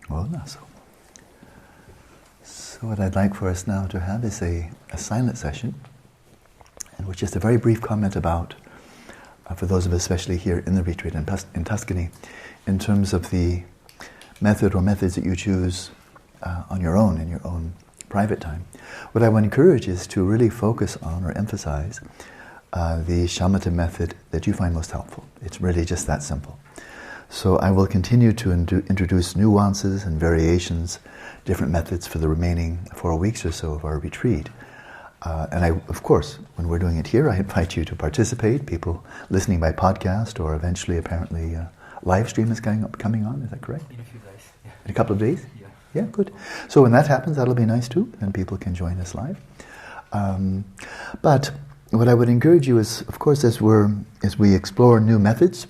Wallace. So what I'd like for us now to have is a silent session, and with just a very brief comment about, for those of us especially here in the retreat in Tuscany, in terms of the method or methods that you choose on your own, in your own private time. What I would encourage is to really focus on or emphasize the shamatha method that you find most helpful. It's really just that simple. So I will continue to introduce nuances and variations, different methods for the remaining 4 weeks or so of our retreat. And I, of course, when we're doing it here, I invite you to participate, people listening by podcast, or eventually apparently live stream is coming on, is that correct? In a few days. Yeah. In a couple of days? Yeah. Yeah, good. So when that happens, that'll be nice too, and people can join us live. But what I would encourage you is, of course, as we explore new methods,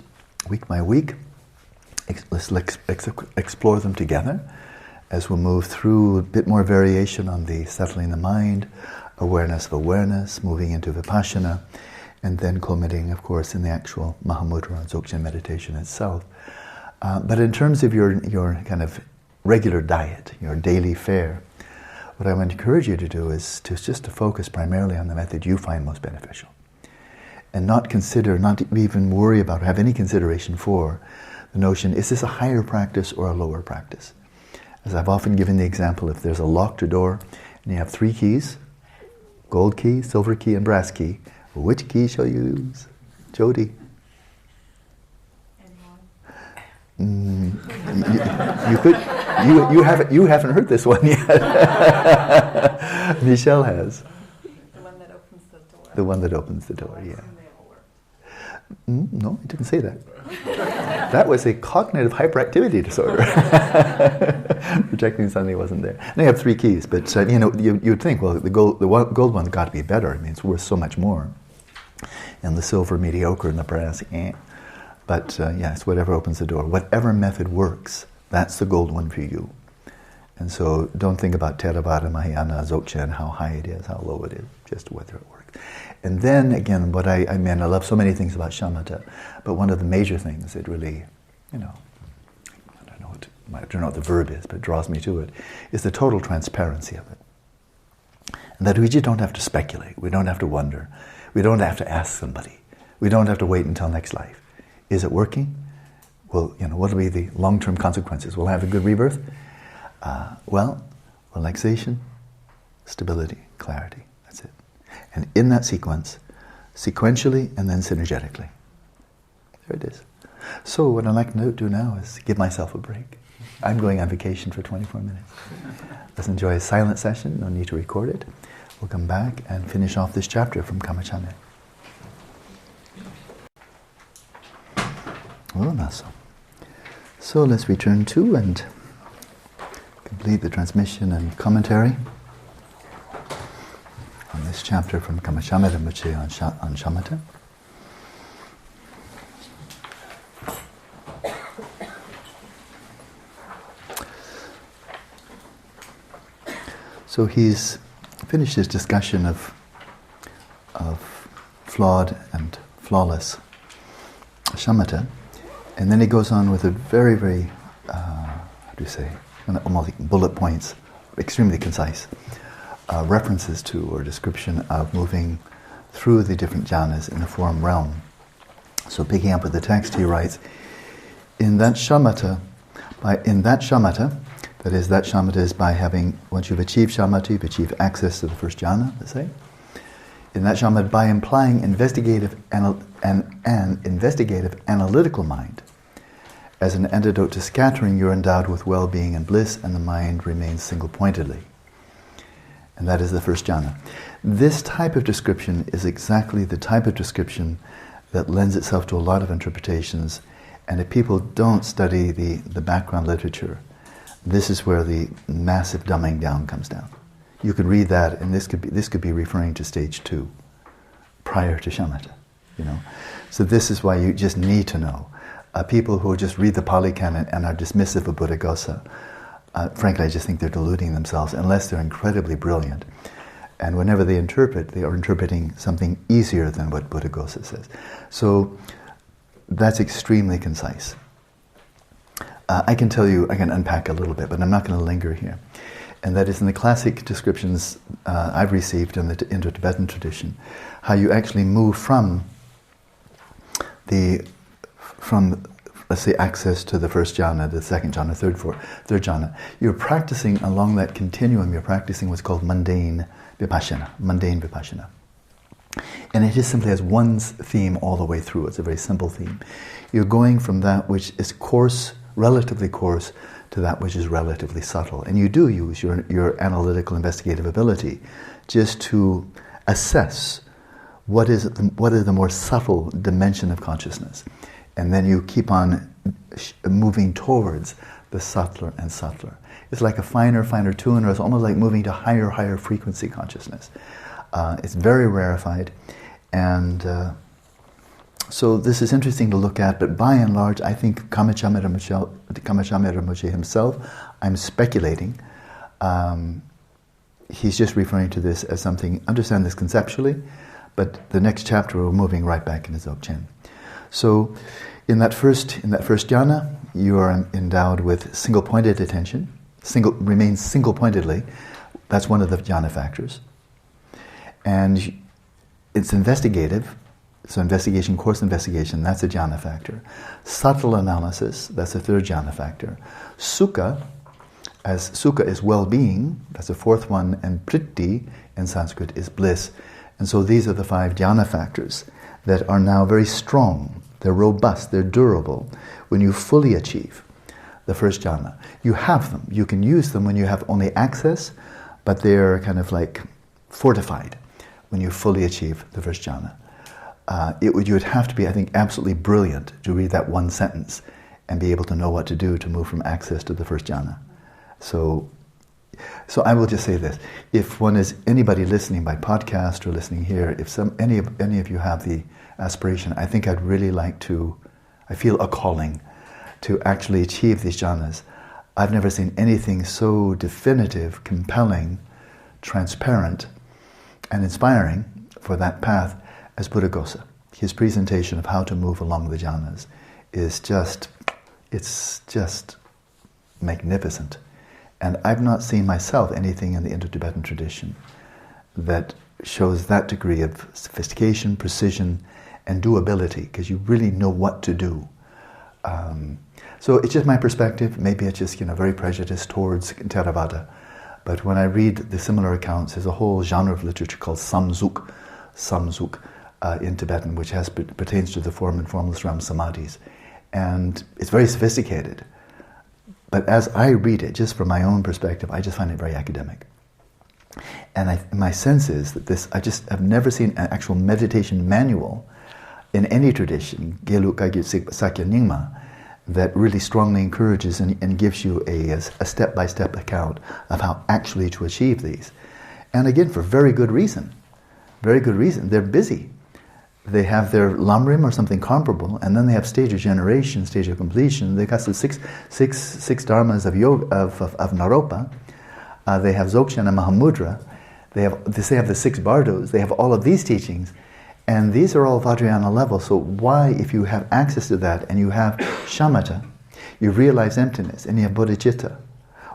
week by week, let's explore them together as we'll move through a bit more variation on the settling the mind, awareness of awareness, moving into Vipashyana, and then culminating, of course, in the actual Mahamudra, Dzogchen meditation itself. But in terms of your kind of regular diet, your daily fare, what I want to encourage you to do is just to focus primarily on the method you find most beneficial. And not even worry about, or have any consideration for the notion, is this a higher practice or a lower practice? As I've often given the example, if there's a locked door and you have 3 keys, gold key, silver key, and brass key, which key shall you use? Jody? You haven't heard this one yet. Michelle has. The one that opens the door. The one that opens the door, yeah. No, I didn't say that. That was a cognitive hyperactivity disorder. Projecting suddenly wasn't there. And they have 3 keys, but you'd think, well, the gold one's got to be better. I mean, it's worth so much more. And the silver mediocre and the brass, eh. But it's whatever opens the door. Whatever method works, that's the gold one for you. And so don't think about Theravada, Mahayana, Dzogchen, how high it is, how low it is, just whether it works. And then again, what I love so many things about shamatha, but one of the major things that really, I don't know what the verb is, but draws me to it, is the total transparency of it. And that we just don't have to speculate, we don't have to wonder, we don't have to ask somebody, we don't have to wait until next life. Is it working? Well, what will be the long-term consequences? We'll have a good rebirth? Relaxation, stability, clarity. That's it. And in that sequence, sequentially and then synergetically. There it is. So what I'd like to do now is give myself a break. I'm going on vacation for 24 minutes. Let's enjoy a silent session. No need to record it. We'll come back and finish off this chapter from Karma Chagmé. So let's return to and complete the transmission and commentary on this chapter from Karma Chagmé on Shamatha. So he's finished his discussion of flawed and flawless shamatha, and then he goes on with a very, very, almost like bullet points, extremely concise references to or description of moving through the different jhanas in the form realm. So picking up with the text, he writes, that shamatha is by having, once you've achieved shamatha, you've achieved access to the first jhana, let's say. In that shamatha, by implying investigative analytical mind, as an antidote to scattering, you're endowed with well-being and bliss, and the mind remains single-pointedly. And that is the first jhana. This type of description is exactly the type of description that lends itself to a lot of interpretations, and if people don't study the background literature, this is where the massive dumbing down comes down. You could read that, and this could be referring to stage 2, prior to shamatha. So this is why you just need to know. People who just read the Pali Canon and are dismissive of Buddhaghosa, frankly, I just think they're deluding themselves, unless they're incredibly brilliant. And whenever they interpret, they are interpreting something easier than what Buddhaghosa says. So that's extremely concise. I can tell you, I can unpack a little bit, but I'm not going to linger here. And that is in the classic descriptions I've received in the Indo-Tibetan tradition, how you actually move from let's say, access to the first jhana, the second jhana, third jhana. You're practicing along that continuum. You're practicing what's called mundane vipashana. And it just simply has one theme all the way through. It's a very simple theme. You're going from that which is coarse, relatively coarse, to that which is relatively subtle. And you do use your analytical investigative ability just to assess what is the more subtle dimension of consciousness. And then you keep on moving towards the subtler and subtler. It's like a finer tune, or it's almost like moving to higher frequency consciousness. It's very rarefied, and so this is interesting to look at, but by and large, I think Karma Chagmé himself, I'm speculating, he's just referring to this as something, understand this conceptually, but the next chapter we're moving right back into Dzogchen. So in that first jhana, you are endowed with single-pointed attention, remains single-pointedly. That's one of the jhana factors. And it's investigative, so course investigation, that's a jhana factor. Subtle analysis, that's a third jhana factor. Sukha is well-being, that's the fourth one, and priti in Sanskrit is bliss. And so these are the 5 jhana factors that are now very strong, they're robust, they're durable. When you fully achieve the first jhana, you have them. You can use them when you have only access, but they're kind of like fortified when you fully achieve the first jhana. You would have to be, I think, absolutely brilliant to read that one sentence and be able to know what to do to move from access to the first jhana. So I will just say this: if anybody listening by podcast or listening here, if any of you have the aspiration, I think I'd really like to. I feel a calling to actually achieve these jhanas. I've never seen anything so definitive, compelling, transparent, and inspiring for that path as Buddhaghosa. His presentation of how to move along the jhanas is just magnificent. And I've not seen myself anything in the Indo-Tibetan tradition that shows that degree of sophistication, precision, and doability, because you really know what to do. So it's just my perspective. Maybe it's just very prejudiced towards Theravada. But when I read the similar accounts, there's a whole genre of literature called samzuk in Tibetan, which pertains to the form and formless realm samadhis. And it's very sophisticated. But as I read it, just from my own perspective, I just find it very academic. And my sense is that I've never seen an actual meditation manual in any tradition, Gelug-Kagyü Mahamudra, that really strongly encourages and gives you a step-by-step account of how actually to achieve these. And again, for very good reason. Very good reason. They're busy. They have their lamrim or something comparable, and then they have stage of generation, stage of completion. They got the six dharmas of yoga, of Naropa. They have Dzogchen and Mahamudra. They have the 6 bardos. They have all of these teachings, and these are all Vajrayana level. So why, if you have access to that and you have Shamatha, you realize emptiness, and you have bodhicitta,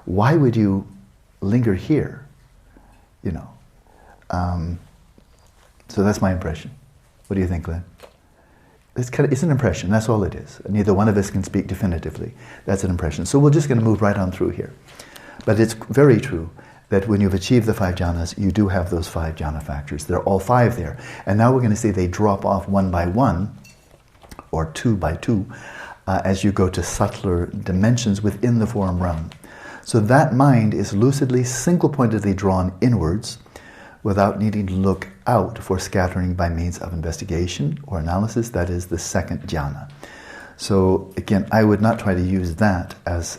why would you linger here? So that's my impression. What do you think, Glenn? It's an impression, that's all it is. Neither one of us can speak definitively. That's an impression. So we're just going to move right on through here. But it's very true that when you've achieved the 5 jhanas, you do have those 5 jhana factors. They're all 5 there. And now we're going to see they drop off one by one, or 2 by 2, as you go to subtler dimensions within the form realm. So that mind is lucidly, single-pointedly drawn inwards, without needing to look out for scattering by means of investigation or analysis. That is the second jhana. So again, I would not try to use that as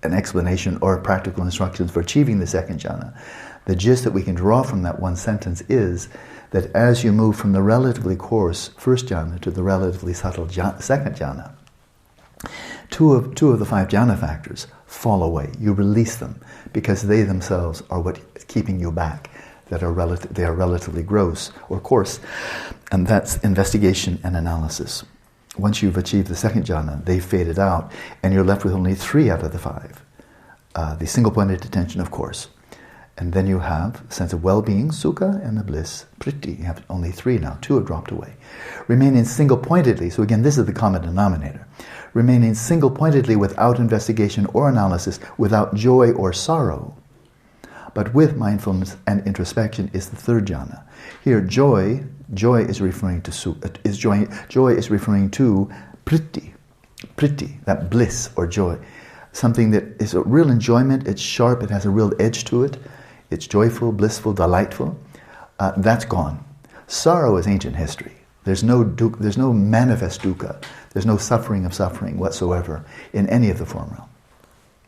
an explanation or practical instructions for achieving the second jhana. The gist that we can draw from that one sentence is that as you move from the relatively coarse first jhana to the relatively subtle second jhana, two of the 5 jhana factors fall away. You release them because they themselves are what is keeping you back. They are relatively gross or coarse, and that's investigation and analysis. once you've achieved the second jhana, they've faded out, and you're left with only 3 out of the 5. The single-pointed attention, of course. And then you have a sense of well-being, sukha, and the bliss, priti. You have only 3 now. 2 have dropped away. Remaining single-pointedly, so again, this is the common denominator. Remaining single-pointedly without investigation or analysis, without joy or sorrow, but with mindfulness and introspection is the 3rd jhana. Here, joy is referring to joy is referring to priti, that bliss or joy. Something that is a real enjoyment, it's sharp, it has a real edge to it, it's joyful, blissful, delightful. That's gone. Sorrow is ancient history. There's no manifest dukkha, there's no suffering of suffering whatsoever in any of the form realm,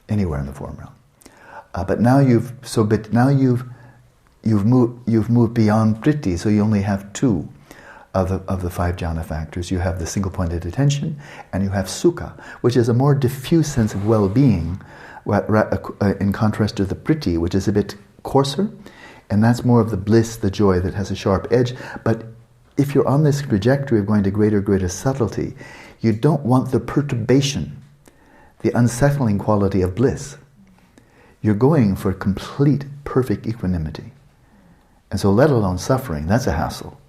anywhere in the form realm. But now you've moved beyond priti, so you only have 2 of the 5 jhana factors. You have the single-pointed attention, and you have sukha, which is a more diffuse sense of well-being, in contrast to the priti, which is a bit coarser, and that's more of the bliss, the joy that has a sharp edge. But if you're on this trajectory of going to greater subtlety, you don't want the perturbation, the unsettling quality of bliss. You're going for complete, perfect equanimity. And so let alone suffering, that's a hassle.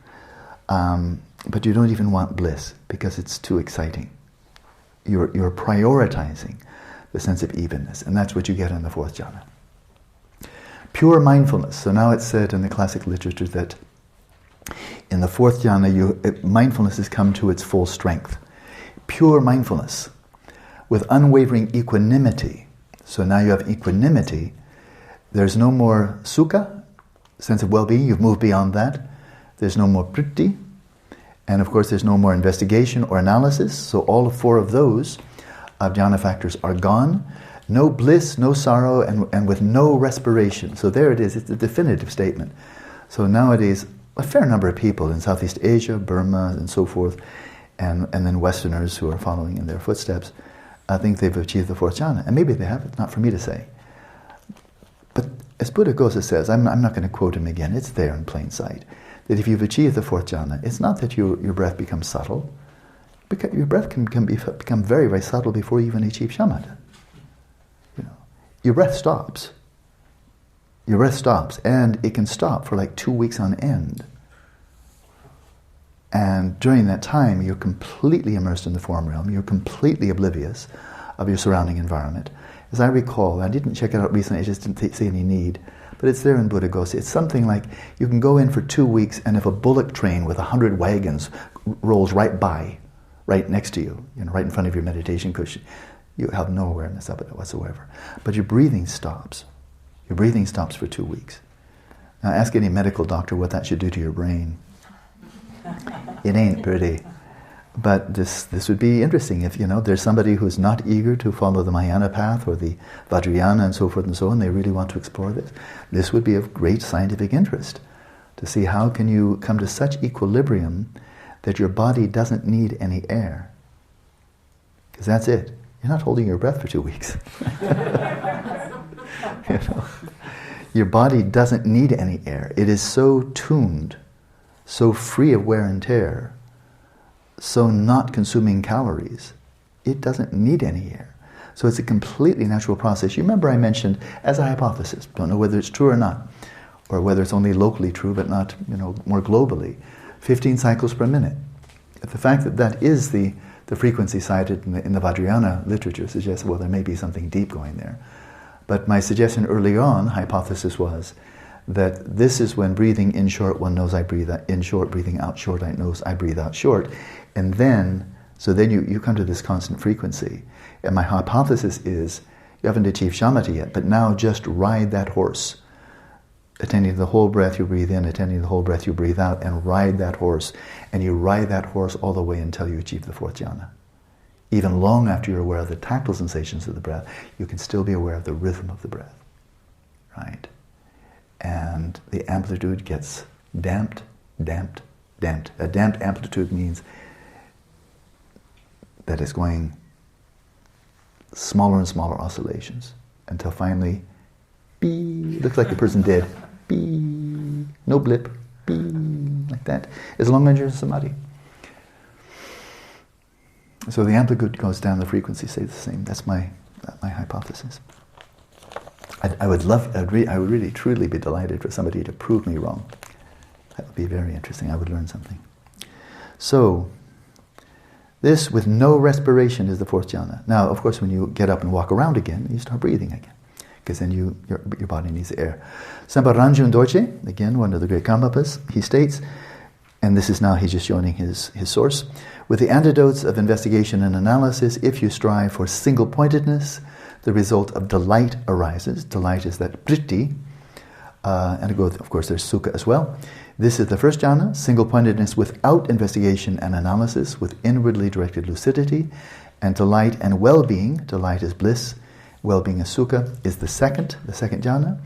But you don't even want bliss because it's too exciting. You're prioritizing the sense of evenness, and that's what you get in the 4th jhana. Pure mindfulness. So now it's said in the classic literature that in the 4th jhana, mindfulness has come to its full strength. Pure mindfulness with unwavering equanimity. So now you have equanimity. There's no more sukha, sense of well-being. You've moved beyond that. There's no more priti. And of course, there's no more investigation or analysis. So all 4 of those jhana factors are gone. No bliss, no sorrow, and with no respiration. So there it is. It's a definitive statement. So nowadays, a fair number of people in Southeast Asia, Burma, and so forth, and then Westerners who are following in their footsteps, I think they've achieved the 4th jhana. And maybe they have. It's not for me to say. But as Buddhaghosa says, I'm not going to quote him again, it's there in plain sight, that if you've achieved the 4th jhana, it's not that your breath becomes subtle. Your breath can become very, very subtle before you even achieve shamatha. Your breath stops. Your breath stops, and it can stop for like 2 weeks on end. And during that time, you're completely immersed in the form realm. You're completely oblivious of your surrounding environment. As I recall, I didn't check it out recently, I just didn't see any need, but it's there in Buddhaghosa. It's something like you can go in for 2 weeks, and if a bullock train with 100 wagons rolls right by, right next to you, right in front of your meditation cushion, you have no awareness of it whatsoever. But your breathing stops. Your breathing stops for 2 weeks. Now ask any medical doctor what that should do to your brain. It ain't pretty. But this would be interesting if, there's somebody who's not eager to follow the Mahayana path or the Vajrayana and so forth and so on, they really want to explore this. This would be of great scientific interest to see how can you come to such equilibrium that your body doesn't need any air. Because that's it. You're not holding your breath for 2 weeks. Your body doesn't need any air. It is so tuned, so free of wear and tear, so not consuming calories. It doesn't need any air. So it's a completely natural process. You remember I mentioned, as a hypothesis, don't know whether it's true or not, or whether it's only locally true but not, more globally, 15 cycles per minute. The fact that that is the frequency cited in the Vajrayana literature suggests, well, there may be something deep going there. But my suggestion early on, hypothesis was, that this is when breathing in short, one knows I breathe in short, breathing out short, I knows I breathe out short. And then, you come to this constant frequency. And my hypothesis is, you haven't achieved shamatha yet, but now just ride that horse. Attending to the whole breath you breathe in, attending to the whole breath you breathe out, and ride that horse. And you ride that horse all the way until you achieve the 4th jhana. Even long after you're aware of the tactile sensations of the breath, you can still be aware of the rhythm of the breath. Right? And the amplitude gets damped, damped, damped. A damped amplitude means that it's going smaller and smaller oscillations until finally, beep, looks like the person dead. Beep, no blip, beep, like that. As long as you're in samadhi. So the amplitude goes down, the frequency stays the same. That's my hypothesis. I would really truly be delighted for somebody to prove me wrong. That would be very interesting. I would learn something. So, this with no respiration is the fourth jhana. Now, of course, when you get up and walk around again, you start breathing again, because then your body needs air. Sampa Ranjun Dorje, again, one of the great Karmapas, he states, and this is now he's just joining his source, with the antidotes of investigation and analysis, if you strive for single-pointedness, the result of delight arises. Delight is that priti, and of course there's sukha as well. This is the first jhana, single-pointedness without investigation and analysis, with inwardly directed lucidity, and delight and well-being, delight is bliss, well-being is sukha, is the second jhana.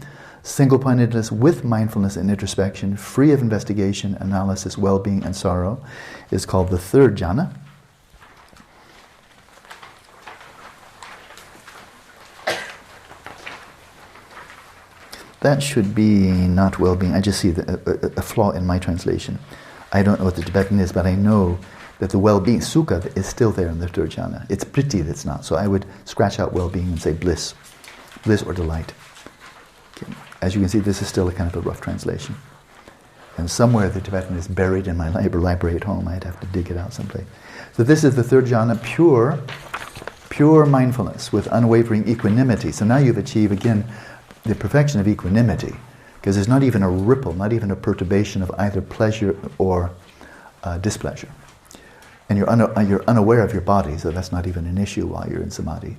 Single-pointedness with mindfulness and introspection, free of investigation, analysis, well-being, and sorrow, is called the third jhana. That should be not well-being. I just see a flaw in my translation. I don't know what the Tibetan is, but I know that the well-being, sukha, is still there in the third jhana. It's priti that's not. So I would scratch out well-being and say bliss or delight. Okay. As you can see, this is still a kind of a rough translation. And somewhere the Tibetan is buried in my library at home. I'd have to dig it out someplace. So this is the third jhana, pure mindfulness with unwavering equanimity. So now you've achieved, again, the perfection of equanimity, because there's not even a ripple, not even a perturbation of either pleasure or displeasure. And you're unaware of your body, so that's not even an issue while you're in samadhi.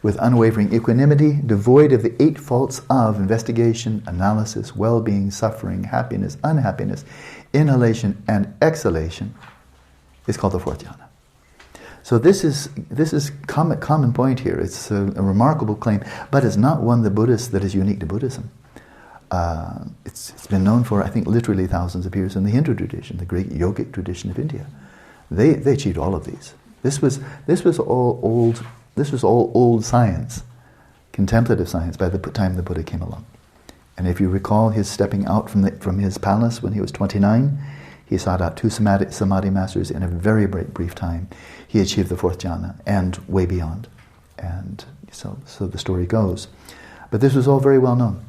With unwavering equanimity, devoid of the 8 faults of investigation, analysis, well-being, suffering, happiness, unhappiness, inhalation, and exhalation, is called the fourth jhana. So this is common point here. It's a remarkable claim, but it's not one that is unique to Buddhism. It's been known for, I think, literally thousands of years in the Hindu tradition, the great yogic tradition of India. They achieved all of these. This was all old science, contemplative science, by the time the Buddha came along. And if you recall his stepping out from his palace when he was 29, he sought out 2 samadhi masters in a very brief time. He achieved the fourth jhana and way beyond. And so the story goes. But this was all very well known.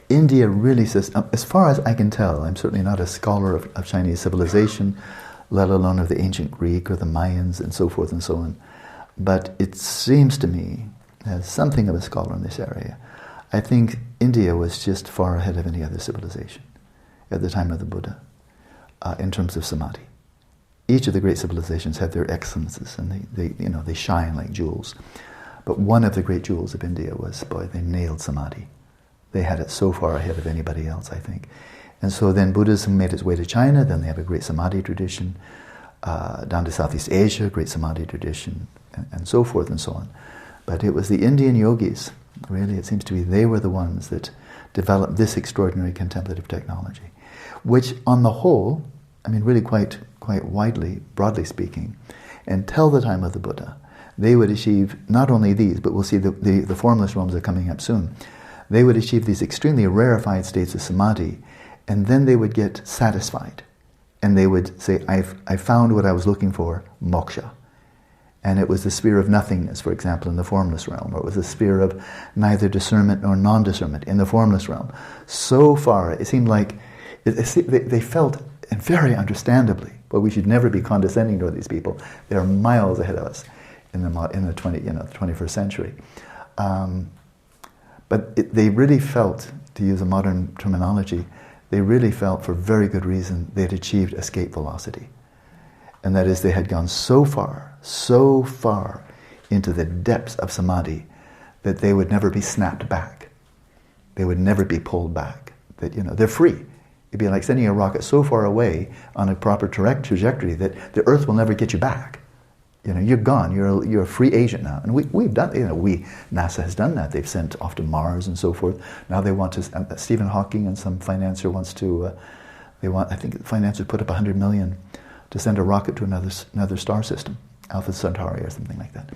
India really says, as far as I can tell, I'm certainly not a scholar of Chinese civilization, let alone of the ancient Greek or the Mayans and so forth and so on. But it seems to me, as something of a scholar in this area, I think India was just far ahead of any other civilization at the time of the Buddha. In terms of samadhi. Each of the great civilizations had their excellences, and they shine like jewels. But one of the great jewels of India was, they nailed samadhi. They had it so far ahead of anybody else, I think. And so then Buddhism made its way to China, then they have a great samadhi tradition, down to Southeast Asia, great samadhi tradition, and so forth and so on. But it was the Indian yogis, really, it seems to me, they were the ones that developed this extraordinary contemplative technology, which on the whole, really quite widely, broadly speaking, until the time of the Buddha, they would achieve not only these, but we'll see the formless realms are coming up soon. They would achieve these extremely rarefied states of samadhi, and then they would get satisfied. And they would say, I found what I was looking for, moksha. And it was the sphere of nothingness, for example, in the formless realm, or it was the sphere of neither discernment nor non-discernment in the formless realm. So far, it seemed like they felt, and very understandably, but we should never be condescending to these people. They're miles ahead of us in the 21st century. But they really felt, to use a modern terminology, they really felt, for very good reason, they'd achieved escape velocity. And that is, they had gone so far into the depths of samadhi that they would never be snapped back. They would never be pulled back. That, they're free. It'd be like sending a rocket so far away on a proper trajectory that the Earth will never get you back. You're gone. You're a free agent now. And we've done. NASA has done that. They've sent off to Mars and so forth. Now they want to. Stephen Hawking and some financier wants to. I think financiers put up $100 million to send a rocket to another star system, Alpha Centauri or something like that.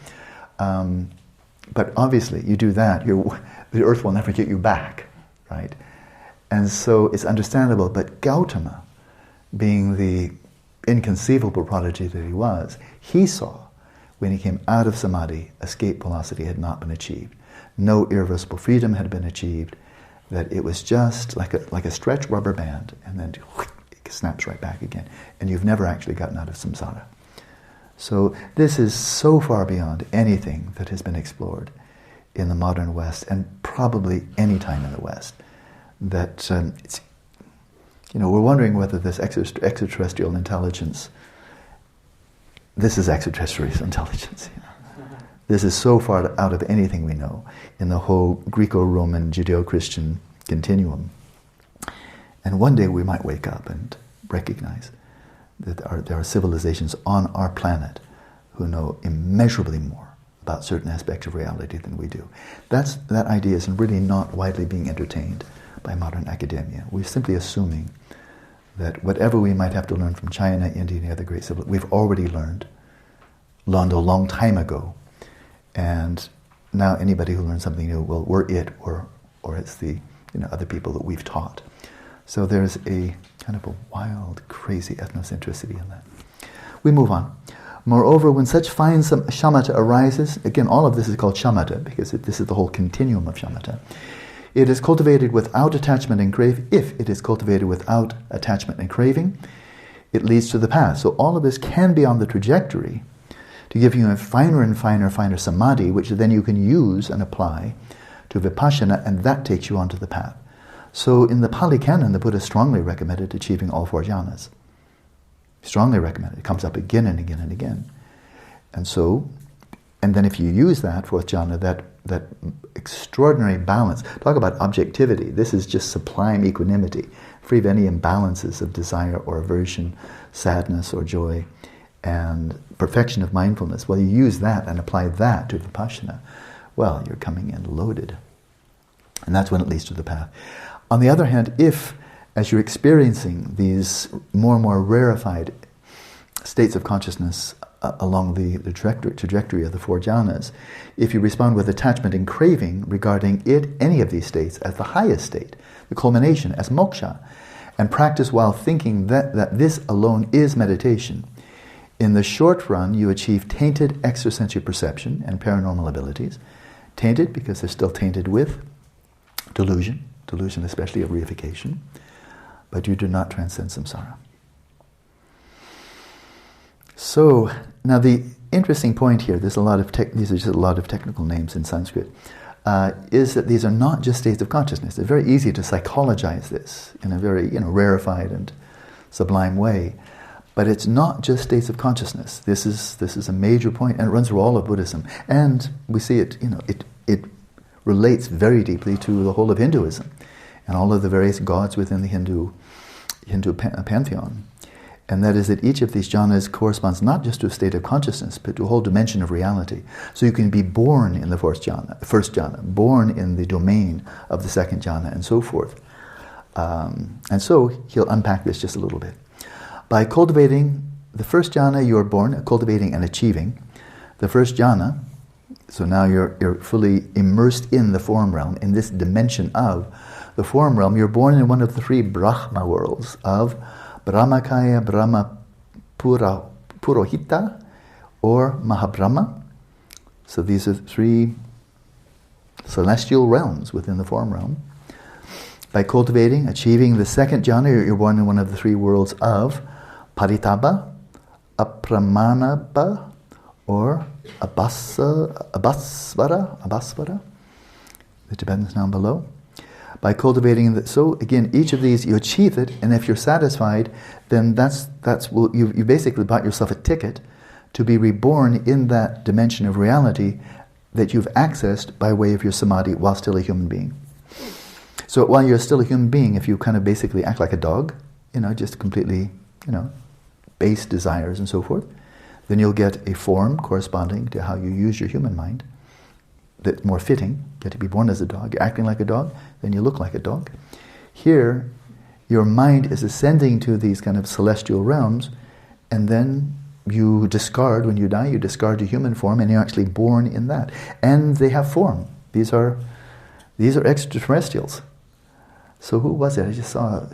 But obviously, you do that, the Earth will never get you back, right? And so it's understandable, but Gautama, being the inconceivable prodigy that he was, he saw When he came out of samadhi, escape velocity had not been achieved. No irreversible freedom had been achieved. That it was just like a stretched rubber band, and then it snaps right back again. And you've never actually gotten out of samsara. So this is so far beyond anything that has been explored in the modern West, and probably any time in the West, that it's, we're wondering whether this extraterrestrial intelligence, this is extraterrestrial intelligence. This is so far out of anything we know in the whole Greco-Roman, Judeo-Christian continuum. And one day we might wake up and recognize that there are civilizations on our planet who know immeasurably more about certain aspects of reality than we do. That idea is really not widely being entertained by modern academia. We're simply assuming that whatever we might have to learn from China, India, and the other great civilizations, we've already learned a long time ago. And now anybody who learns something new, well, we're it, or it's the other people that we've taught. So there's a kind of a wild, crazy ethnocentricity in that. We move on. Moreover, when such fine shamatha arises, again, all of this is called shamatha, because this is the whole continuum of shamatha. It is cultivated without attachment and craving. If it is cultivated without attachment and craving, it leads to the path. So all of this can be on the trajectory to give you a finer and finer samadhi, which then you can use and apply to vipashana, and that takes you onto the path. So in the Pali Canon, the Buddha strongly recommended achieving all four jhanas. Strongly recommended. It comes up again and again and again. And then if you use that fourth jhana, that extraordinary balance, talk about objectivity. This is just sublime equanimity, free of any imbalances of desire or aversion, sadness or joy, and perfection of mindfulness. Well, you use that and apply that to Vipashyana. Well, you're coming in loaded. And that's when it leads to the path. On the other hand, if, as you're experiencing these more and more rarefied states of consciousness along the trajectory of the four jhanas, if you respond with attachment and craving regarding any of these states as the highest state, the culmination, as moksha, and practice while thinking that this alone is meditation, in the short run, you achieve tainted extrasensory perception and paranormal abilities. Tainted because they're still tainted with delusion especially of reification, but you do not transcend samsara. So, now the interesting point here, these are just a lot of technical names in Sanskrit, is that these are not just states of consciousness. It's very easy to psychologize this in a very rarefied and sublime way. But it's not just states of consciousness. This is a major point, and it runs through all of Buddhism. And we see it, it relates very deeply to the whole of Hinduism and all of the various gods within the Hindu pantheon. And that is that each of these jhanas corresponds not just to a state of consciousness, but to a whole dimension of reality. So you can be born in the first jhana, born in the domain of the second jhana, and so forth. And so he'll unpack this just a little bit. By cultivating the first jhana, you are born, cultivating and achieving the first jhana. So now you're fully immersed in the form realm, in this dimension of the form realm. You're born in one of the three Brahma worlds of Brahmakaya, Brahma Purohita, or Mahabrahma. So these are three celestial realms within the form realm. By cultivating, achieving the second jhana, you're born in one of the three worlds of Paritaba, Apramanaba, or Abhasvara, the Tibetans down below. By cultivating that, so again, each of these you achieve it, and if you're satisfied, then you basically bought yourself a ticket to be reborn in that dimension of reality that you've accessed by way of your samadhi while still a human being. So while you're still a human being, if you kind of basically act like a dog, just completely, base desires and so forth, then you'll get a form corresponding to how you use your human mind that's more fitting. You get to be born as a dog. You're acting like a dog, then you look like a dog. Here, your mind is ascending to these kind of celestial realms, and then you discard, when you die, you discard your human form, and you're actually born in that. And they have form. These are extraterrestrials. So who was it? I just saw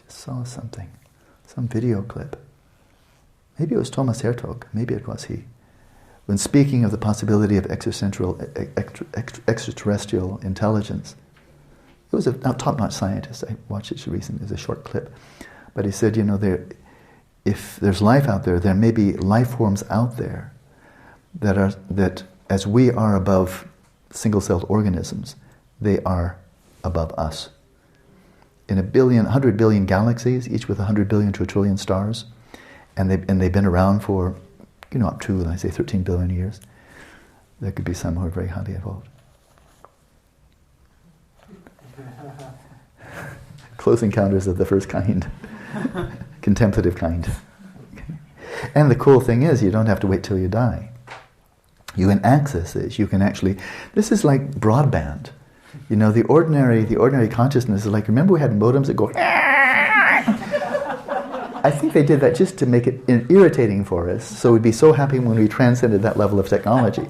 something, some video clip. Maybe it was Thomas Hertog. Maybe it was he. when speaking of the possibility of extraterrestrial intelligence. It was a top-notch scientist. I watched it recently. It was a short clip. But he said, if there's life out there, there may be life forms out there that as we are above single-celled organisms, they are above us. In 100 billion galaxies, each with 100 billion to a trillion stars, and they've been around for, up to, let's say, 13 billion years, there could be some who are very highly evolved. Close encounters of the first kind. Contemplative kind. Okay. And the cool thing is, you don't have to wait till you die. You can access this. You can actually... This is like broadband. The ordinary consciousness is like... Remember we had modems that go... I think they did that just to make it irritating for us, so we'd be so happy when we transcended that level of technology.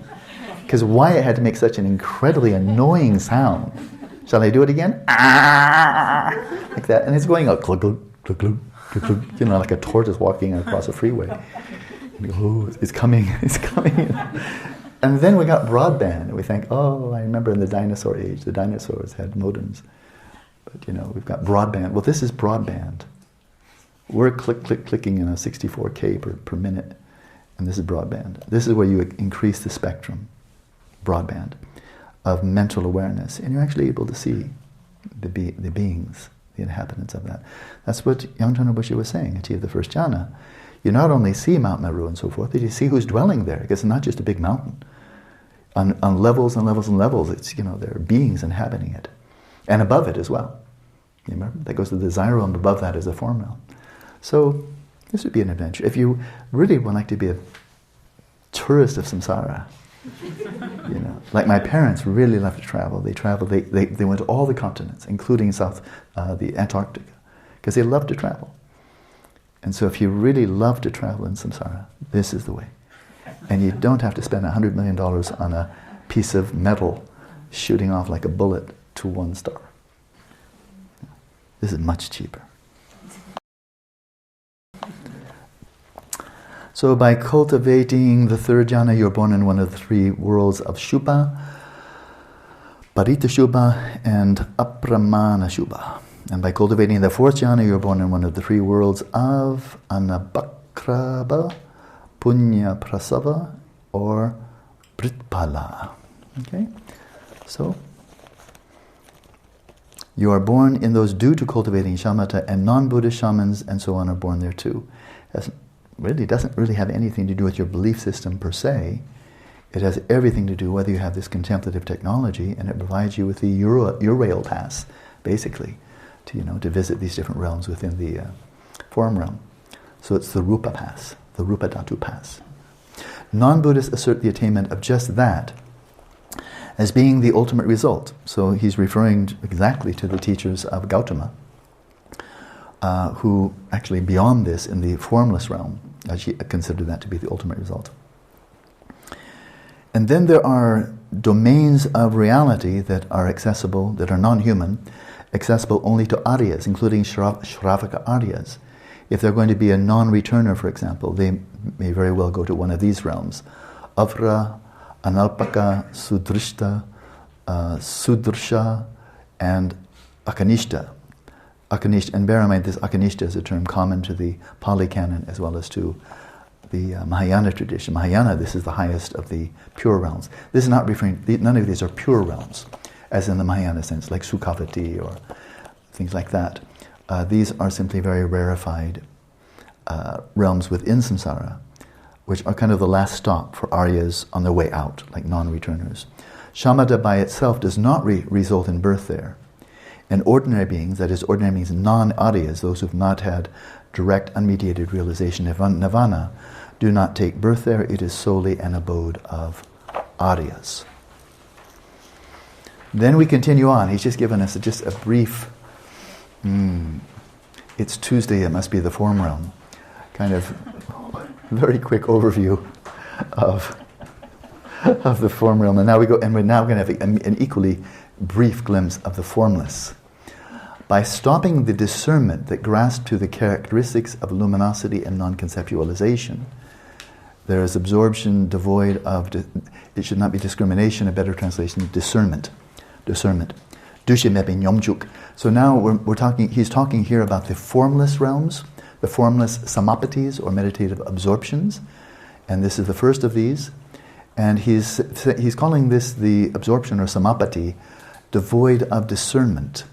Because Wyatt had to make such an incredibly annoying sound. Shall I do it again? Like that. And it's going out, glug, glug, glug, glug, glug, glug, like a tortoise walking across a freeway. Oh, it's coming, it's coming. And then we got broadband, and we think, I remember in the dinosaur age, the dinosaurs had modems. But, we've got broadband. Well, this is broadband. We're clicking in a 64K per minute, and this is broadband. This is where you increase the spectrum, broadband, of mental awareness, and you're actually able to see the beings, the inhabitants of that. That's what Yangchen Rinpoche was saying, achieve the first jhana. You not only see Mount Meru and so forth, but you see who's dwelling there, because it's not just a big mountain. On levels and levels and levels, it's, there are beings inhabiting it, and above it as well. You remember? That goes to the desire realm, above that is the form realm. So, this would be an adventure. If you really would like to be a tourist of samsara, like my parents really love to travel. They traveled. They went to all the continents, including the Antarctica, because they love to travel. And so, if you really love to travel in samsara, this is the way. And you don't have to spend $100 million on a piece of metal shooting off like a bullet to one star. This is much cheaper. So by cultivating the third jhana, you're born in one of the three worlds of Shubha, Parita Shubha, and Apramana Shubha. And by cultivating the fourth jhana, you're born in one of the three worlds of Anabakraba, Punya Prasava, or Pritpala. Okay? So, you are born in those due to cultivating shamatha, and non-Buddhist shamans and so on are born there too. Doesn't really have anything to do with your belief system per se. It has everything to do whether you have this contemplative technology, and it provides you with the Urail pass, basically, to visit these different realms within the form realm. So it's the Rupa pass, the Rupa Dhatu pass. Non-Buddhists assert the attainment of just that as being the ultimate result. So he's referring exactly to the teachers of Gautama, who actually beyond this in the formless realm, actually consider that to be the ultimate result. And then there are domains of reality that are accessible, that are non-human, accessible only to Aryas, including Shravaka Aryas. If they're going to be a non-returner, for example, they may very well go to one of these realms. Avra, Analpaka, Sudrishta, Sudrsha, and Akanishta. And bear in mind, this Akanishta is a term common to the Pali Canon as well as to the Mahayana tradition. Mahayana, this is the highest of the pure realms. This is not referring, none of these are pure realms, as in the Mahayana sense, like Sukhavati or things like that. These are simply very rarefied realms within samsara, which are kind of the last stop for Aryas on their way out, like non-returners. Shamatha by itself does not result in birth there. And ordinary beings, that is, ordinary beings non-Aryas, those who have not had direct unmediated realization of nirvana, do not take birth there. It is solely an abode of Aryas. Then we continue on. He's just given us just a brief, it's Tuesday, it must be the form realm, kind of very quick overview of the form realm. And now we're now going to have an equally brief glimpse of the formless. By stopping the discernment that grasps to the characteristics of luminosity and non-conceptualization, There is absorption devoid of, it should not be discrimination, a better translation, discernment. Discernment. So now we're talking, he's talking here about the formless realms, the formless samapatis or meditative absorptions, and this is the first of these. And he's calling this the absorption or samapati, devoid of discernment.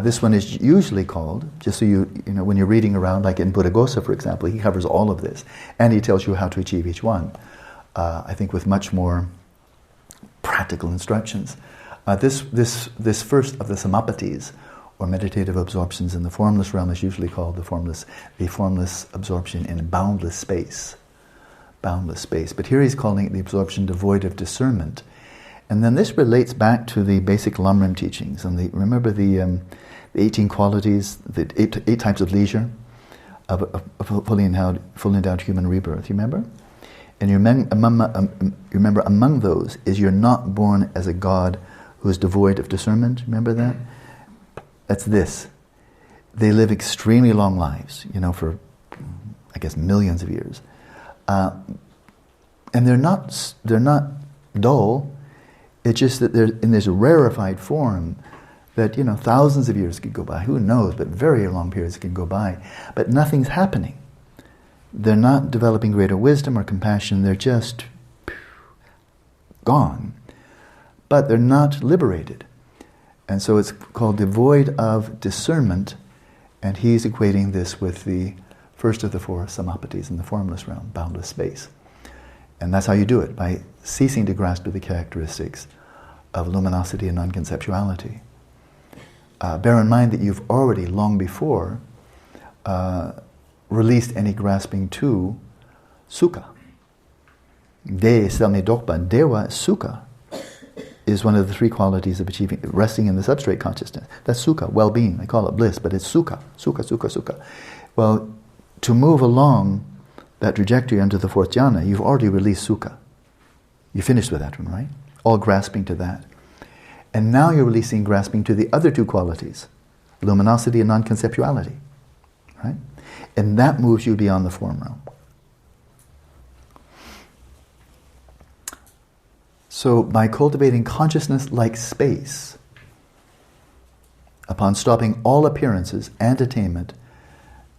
This one is usually called, just so you know, when you're reading around, like in Buddhaghosa, for example, he covers all of this, and he tells you how to achieve each one. I think with much more practical instructions. This first of the samapatis, or meditative absorptions in the formless realm, is usually called the formless absorption in boundless space. Boundless space. But here he's calling it the absorption devoid of discernment. And then this relates back to the basic Lamrim teachings. And remember the 18 qualities, the eight types of leisure of fully endowed human rebirth. You remember? And you remember among those is you're not born as a god who is devoid of discernment. Remember that? That's this. They live extremely long lives, for, I guess, millions of years. And they're not dull. It's just that they're in this rarefied form that, thousands of years could go by. Who knows? But very long periods can go by. But nothing's happening. They're not developing greater wisdom or compassion. They're just gone. But they're not liberated. And so it's called devoid of discernment, and he's equating this with the first of the four samapatis in the formless realm, boundless space. And that's how you do it, by ceasing to grasp the characteristics of luminosity and non-conceptuality. Bear in mind that you've already, long before, released any grasping to sukha. De selme dokpa, dewa sukha, is one of the three qualities of achieving, resting in the substrate consciousness. That's sukha, well-being. I call it bliss, but it's sukha. Well, to move along that trajectory under the fourth jhana, you've already released sukha. You finished with that one, right? All grasping to that. And now you're releasing grasping to the other two qualities, luminosity and non-conceptuality, right? And that moves you beyond the form realm. So by cultivating consciousness like space, upon stopping all appearances and attainment,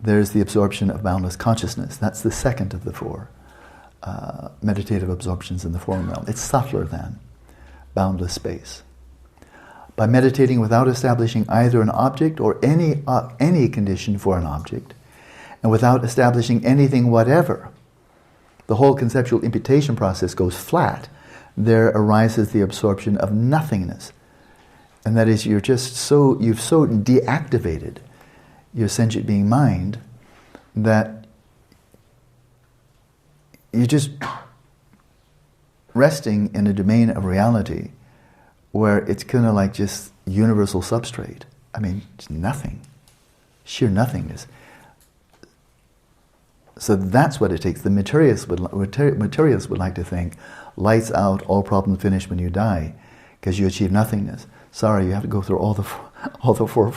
there's the absorption of boundless consciousness. That's the second of the four meditative absorptions in the form realm. It's subtler than boundless space. By meditating without establishing either an object or any condition for an object, and without establishing anything whatever, the whole conceptual imputation process goes flat. There arises the absorption of nothingness. And that is, you've so deactivated your sentient being mind that you're just resting in a domain of reality where it's kind of like just universal substrate. I mean, it's nothing. Sheer nothingness. So that's what it takes. The materialists would like to think, lights out, all problems finished when you die, because you achieve nothingness. Sorry, you have to go through all the four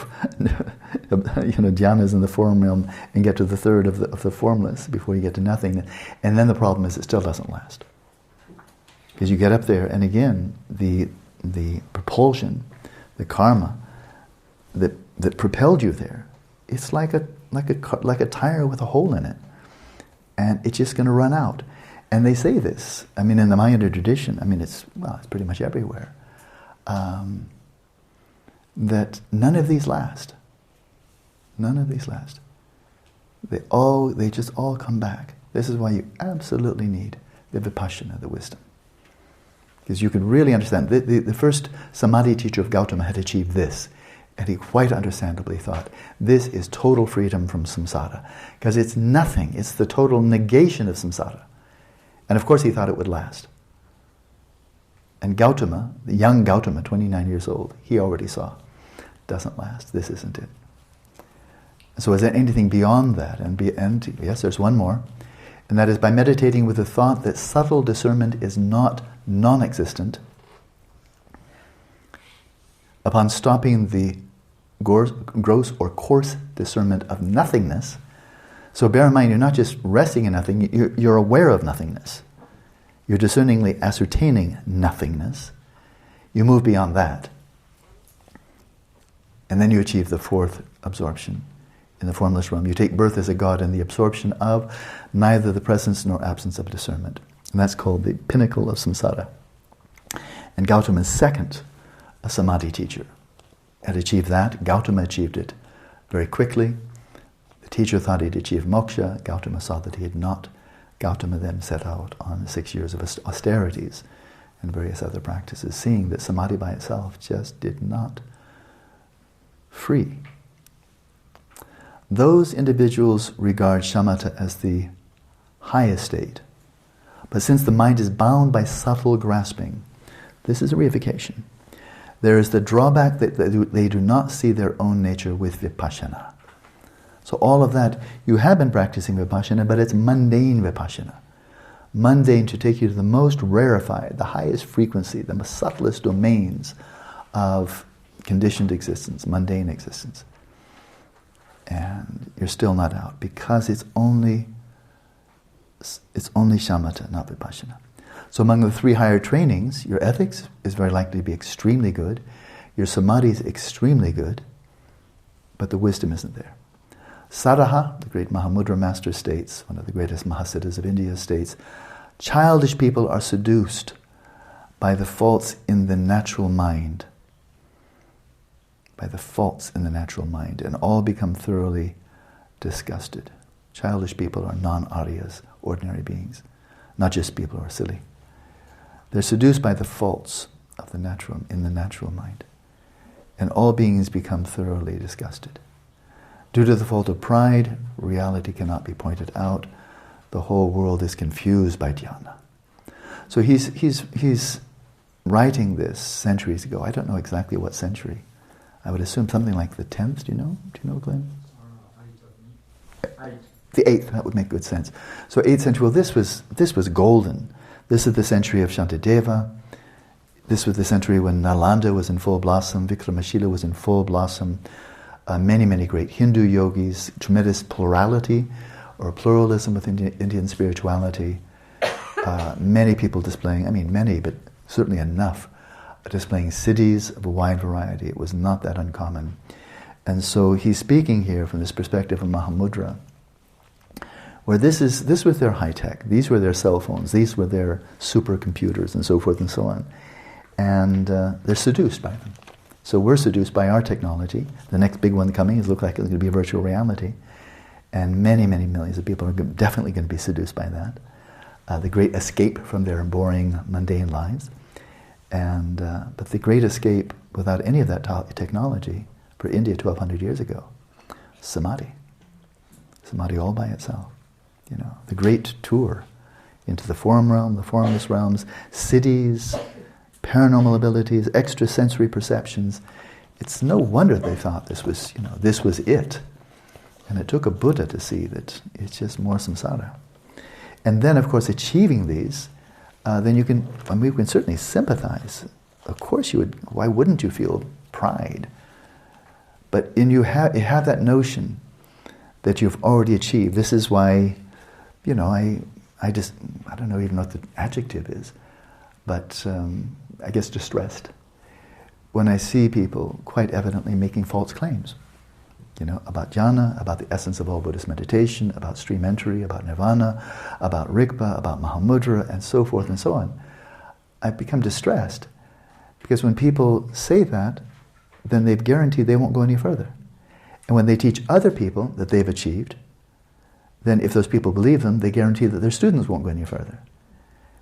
jhanas in the form realm and get to the third of the formless before you get to nothingness. And then the problem is it still doesn't last. Because you get up there, and again, the propulsion, the karma that propelled you there, it's like a tire with a hole in it. And it's just going to run out. And they say this, I mean, in the Mahayana tradition, I mean, it's pretty much everywhere, that none of these last. None of these last. They just all come back. This is why you absolutely need the vipashana, the wisdom. Because you can really understand. The first samadhi teacher of Gautama had achieved this. And he quite understandably thought, this is total freedom from samsara. Because it's nothing. It's the total negation of samsara. And of course he thought it would last. And Gautama, the young Gautama, 29 years old, he already saw, doesn't last. This isn't it. So is there anything beyond that? And yes, there's one more. And that is by meditating with the thought that subtle discernment is not non-existent. Upon stopping the gross or coarse discernment of nothingness, So bear in mind, you're not just resting in nothing, you're aware of nothingness. You're discerningly ascertaining nothingness. You move beyond that. And then you achieve the fourth absorption in the formless realm. You take birth as a god in the absorption of neither the presence nor absence of discernment. And that's called the pinnacle of samsara. And Gautama's second, a samadhi teacher, had achieved that. Gautama achieved it very quickly. The teacher thought he'd achieved moksha. Gautama saw that he had not. Gautama then set out on 6 years of austerities and various other practices, seeing that samadhi by itself just did not free. Those individuals regard shamatha as the highest state. But since the mind is bound by subtle grasping, this is a reification. There is the drawback that they do not see their own nature with vipashyana. So all of that, you have been practicing vipashyana, but it's mundane vipashyana. Mundane to take you to the most rarefied, the highest frequency, the most subtlest domains of conditioned existence, mundane existence. And you're still not out because it's only shamatha, not vipashyana. So among the three higher trainings, your ethics is very likely to be extremely good, your samadhi is extremely good, but the wisdom isn't there. Saraha, the great Mahamudra master, states, one of the greatest Mahasiddhas of India, states, childish people are seduced by the faults in the natural mind, and all become thoroughly disgusted. Childish people are non-Aryas, ordinary beings, not just people who are silly. They're seduced by the faults of the natural mind, and all beings become thoroughly disgusted. Due to the fault of pride, reality cannot be pointed out. The whole world is confused by jhana. So he's writing this centuries ago. I don't know exactly what century. I would assume something like the 10th. Do you know, Glenn? The 8th. That would make good sense. So 8th century. Well, this was golden. This is the century of Shantideva. This was the century when Nalanda was in full blossom. Vikramashila was in full blossom. Many, many great Hindu yogis, tremendous plurality or pluralism within Indian spirituality. Many people displaying, many, but certainly enough, displaying siddhis of a wide variety. It was not that uncommon. And so he's speaking here from this perspective of Mahamudra, where this was their high tech, these were their cell phones, these were their supercomputers and so forth and so on. And they're seduced by them. So we're seduced by our technology. The next big one coming is look like it's going to be virtual reality. And many, many millions of people are definitely going to be seduced by that. The great escape from their boring, mundane lives. And but the great escape without any of that technology for India 1,200 years ago, samadhi. Samadhi all by itself. The great tour into the form realm, the formless realms, cities, paranormal abilities, extrasensory perceptions. It's no wonder they thought this was it. And it took a Buddha to see that it's just more samsara. And then, of course, achieving these, then we can certainly sympathize. Of course you would, why wouldn't you feel pride? But you have that notion that you've already achieved. This is why, I don't know even what the adjective is, but I guess distressed when I see people quite evidently making false claims, about jhana, about the essence of all Buddhist meditation, about stream entry, about nirvana, about rigpa, about Mahamudra, and so forth and so on. I've become distressed because when people say that, then they've guaranteed they won't go any further. And when they teach other people that they've achieved, then if those people believe them, they guarantee that their students won't go any further.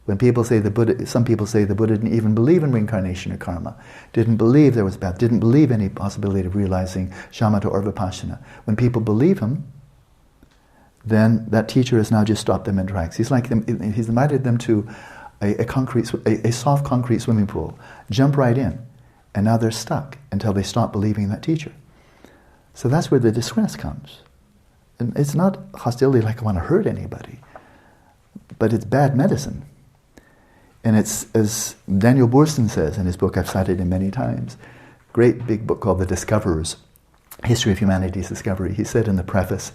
When people say some people say the Buddha didn't even believe in reincarnation or karma, didn't believe there was path, didn't believe any possibility of realizing shamatha or vipashana. When people believe him, then that teacher has now just stopped them in tracks. He's invited them to a soft concrete swimming pool, jump right in, and now they're stuck until they stop believing that teacher. So that's where the distress comes. And it's not hostility like I want to hurt anybody, but it's bad medicine. And it's, as Daniel Boorstin says in his book, I've cited him many times, great big book called The Discoverers, History of Humanity's Discovery. He said in the preface,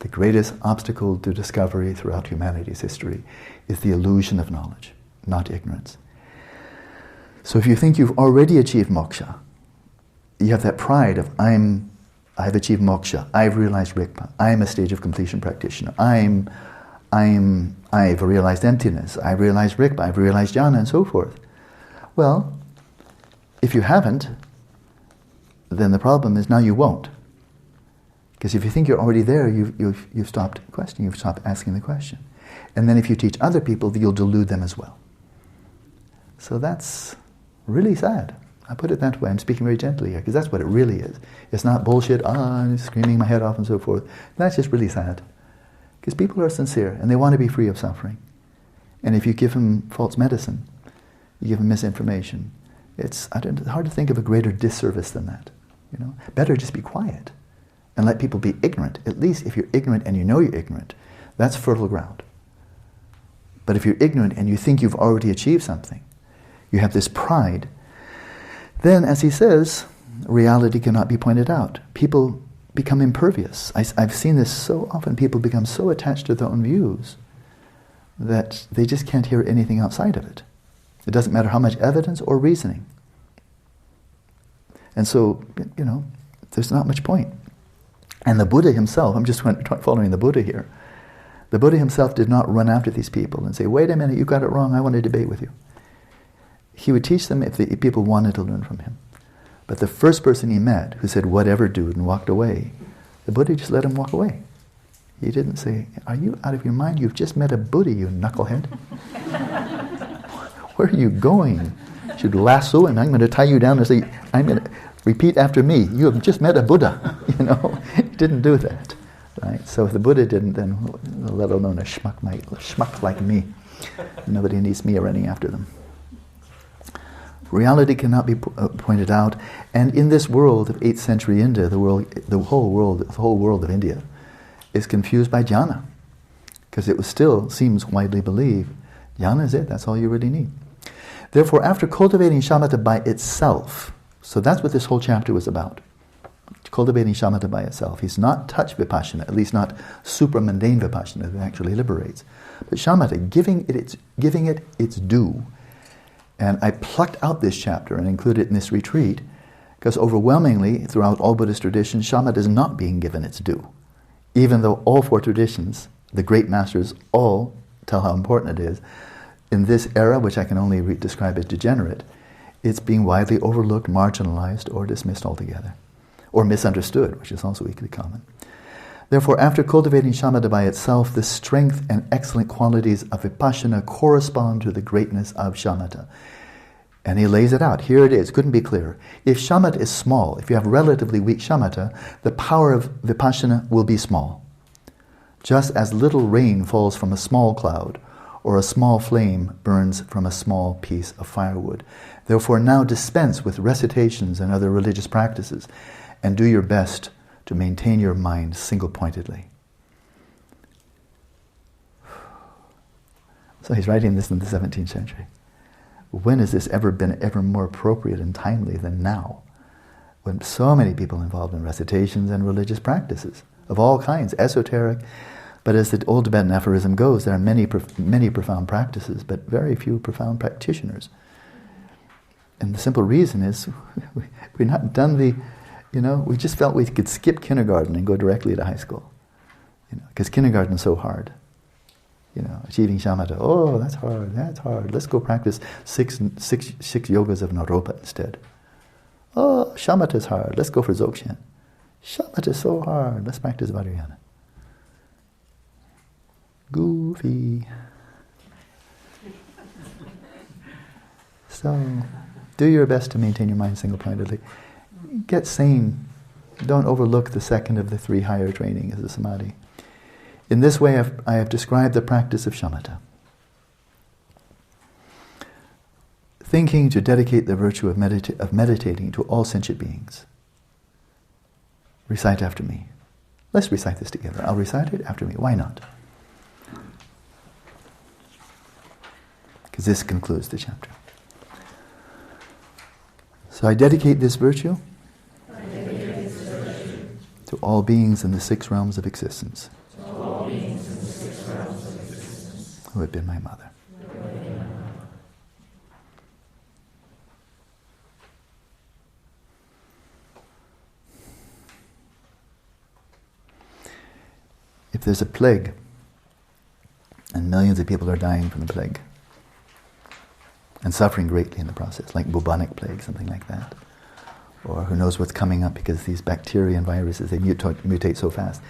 The greatest obstacle to discovery throughout humanity's history is the illusion of knowledge, not ignorance. So if you think you've already achieved moksha, you have that pride of I've achieved moksha, I've realized Rigpa, I'm a stage of completion practitioner, I've realized emptiness, I've realized Rigpa, I've realized jhana, and so forth. Well, if you haven't, then the problem is now you won't. Because if you think you're already there, you've stopped questioning, you've stopped asking the question. And then if you teach other people, you'll delude them as well. So that's really sad. I put it that way. I'm speaking very gently here, because that's what it really is. It's not bullshit, I'm screaming my head off and so forth. That's just really sad. Because people are sincere, and they want to be free of suffering. And if you give them false medicine, you give them misinformation, it's hard to think of a greater disservice than that. Better just be quiet and let people be ignorant. At least if you're ignorant and you know you're ignorant, that's fertile ground. But if you're ignorant and you think you've already achieved something, you have this pride, then, as he says, reality cannot be pointed out. People become impervious. I've seen this so often. People become so attached to their own views that they just can't hear anything outside of it. It doesn't matter how much evidence or reasoning. And so, there's not much point. And the Buddha himself, I'm just following the Buddha here, the Buddha himself did not run after these people and say, wait a minute, you got it wrong, I want to debate with you. He would teach them if people wanted to learn from him. But the first person he met who said, whatever, dude, and walked away, the Buddha just let him walk away. He didn't say, are you out of your mind? You've just met a Buddha, you knucklehead. Where are you going? You should lasso him. I'm going to tie you down and say, I'm going to repeat after me. You have just met a Buddha. He didn't do that. Right? So if the Buddha didn't, then let alone a schmuck like me. Nobody needs me running after them. Reality cannot be pointed out, and in this world of 8th century India, the whole world of India is confused by jhana, because it still seems widely believed jhana is it. That's all you really need. Therefore, after cultivating shamatha by itself, so that's what this whole chapter was about. Cultivating shamatha by itself. He's not touched vipashana, at least not supramundane vipashana that actually liberates, but shamatha, giving it its due. And I plucked out this chapter and included it in this retreat because overwhelmingly, throughout all Buddhist traditions, shamatha is not being given its due. Even though all 4 traditions, the great masters, all tell how important it is, in this era, which I can only describe as degenerate, it's being widely overlooked, marginalized, or dismissed altogether. Or misunderstood, which is also equally common. Therefore, after cultivating shamatha by itself, the strength and excellent qualities of vipashana correspond to the greatness of shamatha. And he lays it out. Here it is. Couldn't be clearer. If shamatha is small, if you have relatively weak shamatha, the power of vipashana will be small. Just as little rain falls from a small cloud, or a small flame burns from a small piece of firewood. Therefore, now dispense with recitations and other religious practices, and do your best to maintain your mind single-pointedly. So he's writing this in the 17th century. When has this ever been more appropriate and timely than now? When so many people involved in recitations and religious practices of all kinds, esoteric, but as the old Tibetan aphorism goes, there are many profound practices, but very few profound practitioners. And the simple reason is we've not done we just felt we could skip kindergarten and go directly to high school. Because kindergarten is so hard. Achieving shamatha, oh, that's hard. Let's go practice six yogas of Naropa instead. Oh, shamatha is hard. Let's go for Dzogchen. Shamatha is so hard. Let's practice Vipashyana. Goofy. So, do your best to maintain your mind single-pointedly. Get sane. Don't overlook the second of the 3 higher trainings as a samadhi. In this way, I have described the practice of shamatha. Thinking to dedicate the virtue of meditating to all sentient beings. Recite after me. Let's recite this together. I'll recite it after me. Why not? Because this concludes the chapter. So I dedicate this virtue to all beings in the 6 realms of existence, who have been my mother. If there's a plague, and millions of people are dying from the plague, and suffering greatly in the process, like bubonic plague, something like that, or who knows what's coming up because these bacteria and viruses, they mutate so fast.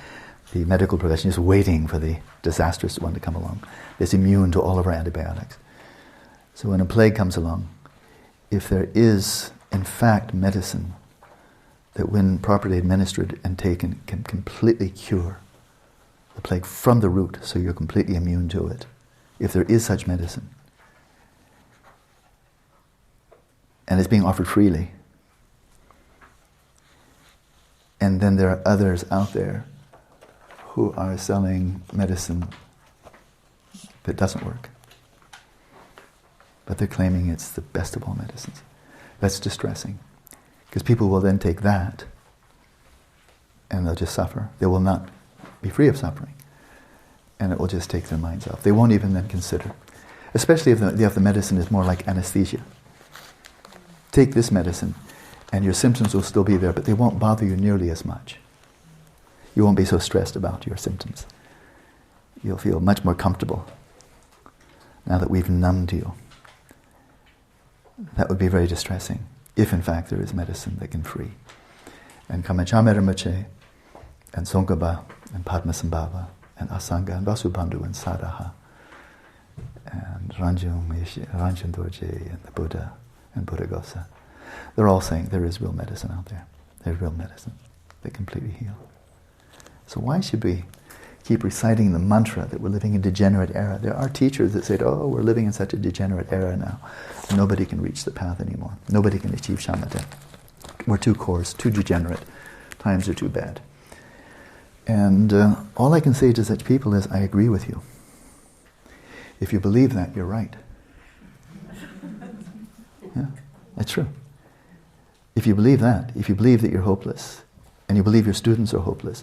The medical profession is waiting for the disastrous one to come along. It's immune to all of our antibiotics. So when a plague comes along, if there is, in fact, medicine that when properly administered and taken can completely cure the plague from the root, so you're completely immune to it, if there is such medicine, and it's being offered freely, and then there are others out there who are selling medicine that doesn't work, but they're claiming it's the best of all medicines. That's distressing, because people will then take that and they'll just suffer. They will not be free of suffering, and it will just take their minds off. They won't even then consider, especially if the medicine is more like anesthesia. Take this medicine and your symptoms will still be there, but they won't bother you nearly as much. You won't be so stressed about your symptoms. You'll feel much more comfortable now that we've numbed you. That would be very distressing, if in fact there is medicine that can free. And Kamachamera and Tsongkhapa and Padmasambhava and Asanga and Vasubandhu and Sadaha and Ranjung Dorje and the Buddha and Buddhaghosa, they're all saying there is real medicine out there. There's real medicine that completely heal. So why should we keep reciting the mantra that we're living in a degenerate era? There are teachers that say, oh, we're living in such a degenerate era now. Nobody can reach the path anymore. Nobody can achieve shamatha. We're too coarse, too degenerate. Times are too bad. And all I can say to such people is, I agree with you. If you believe that, you're right. Yeah, that's true. If you believe that, if you believe that you're hopeless, and you believe your students are hopeless,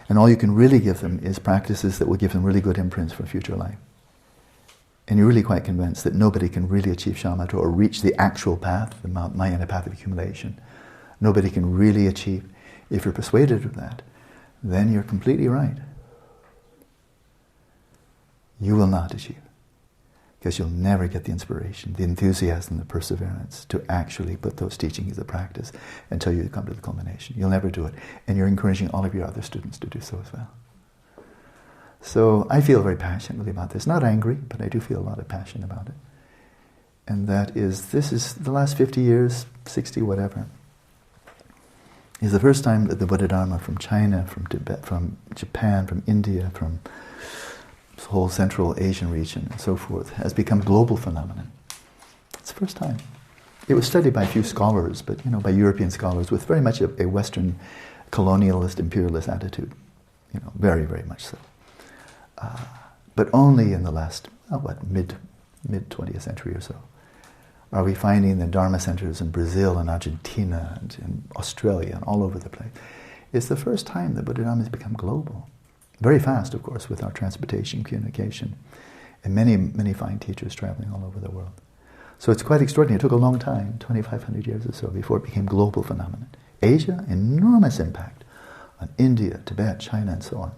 and all you can really give them is practices that will give them really good imprints for future life, and you're really quite convinced that nobody can really achieve shamatha or reach the actual path, the Mahayana path of accumulation, nobody can really achieve, if you're persuaded of that, then you're completely right. You will not achieve, because you'll never get the inspiration, the enthusiasm, the perseverance to actually put those teachings into practice until you come to the culmination. You'll never do it. And you're encouraging all of your other students to do so as well. So I feel very passionately about this. Not angry, but I do feel a lot of passion about it. And that is, this is the last 50 years, 60, whatever, is the first time that the Buddha Dharma from China, from Tibet, from Japan, from India, from the whole Central Asian region and so forth, has become a global phenomenon. It's the first time. It was studied by a few scholars, but by European scholars with very much a Western colonialist, imperialist attitude. Very, very much so. But only in the last, mid-20th century or so, are we finding the Dharma centers in Brazil and Argentina and in Australia and all over the place. It's the first time that Buddha Dharma has become global. Very fast, of course, with our transportation, communication, and many, many fine teachers traveling all over the world. So it's quite extraordinary. It took a long time, 2,500 years or so, before it became a global phenomenon. Asia, enormous impact on India, Tibet, China, and so on.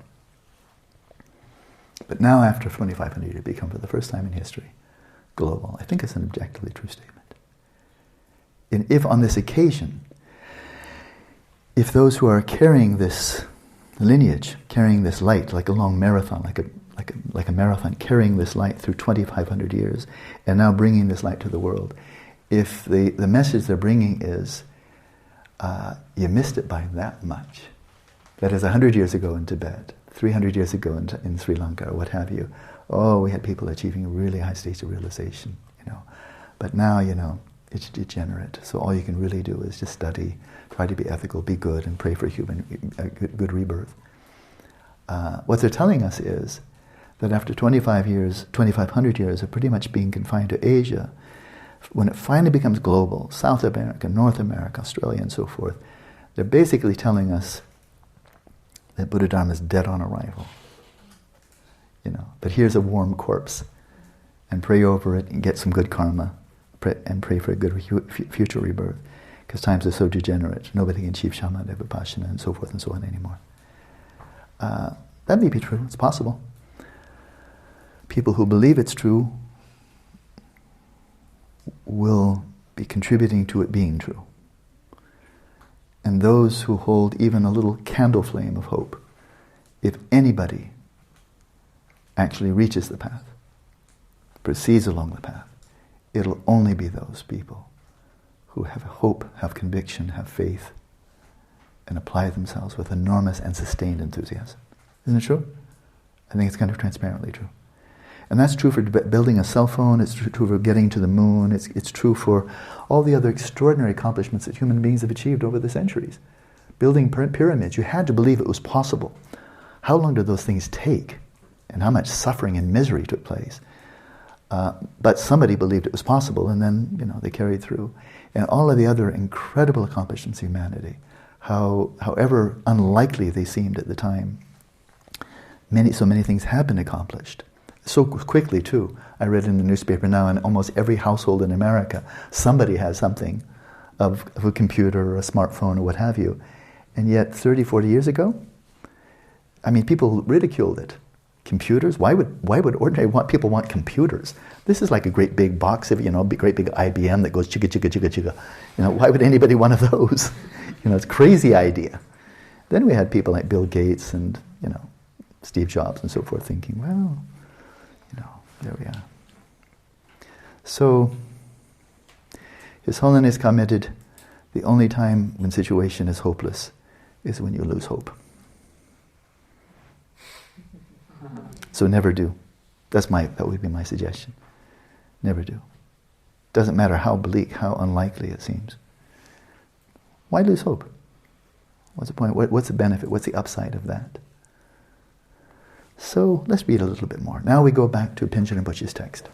But now, after 2,500 years, it became for the first time in history global. I think it's an objectively true statement. And if on this occasion, if those who are carrying this lineage, carrying this light like a long marathon, like a marathon, carrying this light through 2,500 years, and now bringing this light to the world, if the message they're bringing is, you missed it by that much. That is 100 years ago in Tibet, 300 years ago in Sri Lanka, or what have you. Oh, we had people achieving really high states of realization, But now, it's degenerate. So all you can really do is just study, try to be ethical, be good, and pray for good rebirth. What they're telling us is that after 2,500 years of pretty much being confined to Asia, when it finally becomes global, South America, North America, Australia, and so forth, they're basically telling us that Buddha Dharma is dead on arrival. But here's a warm corpse, and pray over it and get some good karma, and pray for a good future rebirth, because times are so degenerate. Nobody can achieve Shamatha, Vipashyana, and so forth and so on anymore. That may be true. It's possible. People who believe it's true will be contributing to it being true. And those who hold even a little candle flame of hope, if anybody actually reaches the path, proceeds along the path, it'll only be those people who have hope, have conviction, have faith, and apply themselves with enormous and sustained enthusiasm. Isn't it true? I think it's kind of transparently true. And that's true for building a cell phone, it's true for getting to the moon, it's true for all the other extraordinary accomplishments that human beings have achieved over the centuries. Building pyramids, you had to believe it was possible. How long did those things take? And how much suffering and misery took place? But somebody believed it was possible, and then they carried through. And all of the other incredible accomplishments of humanity, however unlikely they seemed at the time, so many things have been accomplished. So quickly, too. I read in the newspaper now, in almost every household in America, somebody has something of a computer or a smartphone or what have you. And yet, 30, 40 years ago, people ridiculed it. Computers? Why would ordinary people want computers? This is like a great big box of, great big IBM that goes chicka, chicka, chicka, chicka. Why would anybody want of those? It's a crazy idea. Then we had people like Bill Gates and, Steve Jobs and so forth thinking, well, there we are. So, His Holiness commented, the only time when situation is hopeless is when you lose hope. So never do. That would be my suggestion. Never do. Doesn't matter how bleak, how unlikely it seems. Why lose hope? What's the point? What's the benefit? What's the upside of that? So let's read a little bit more. Now we go back to Panchen Rinpoche's text.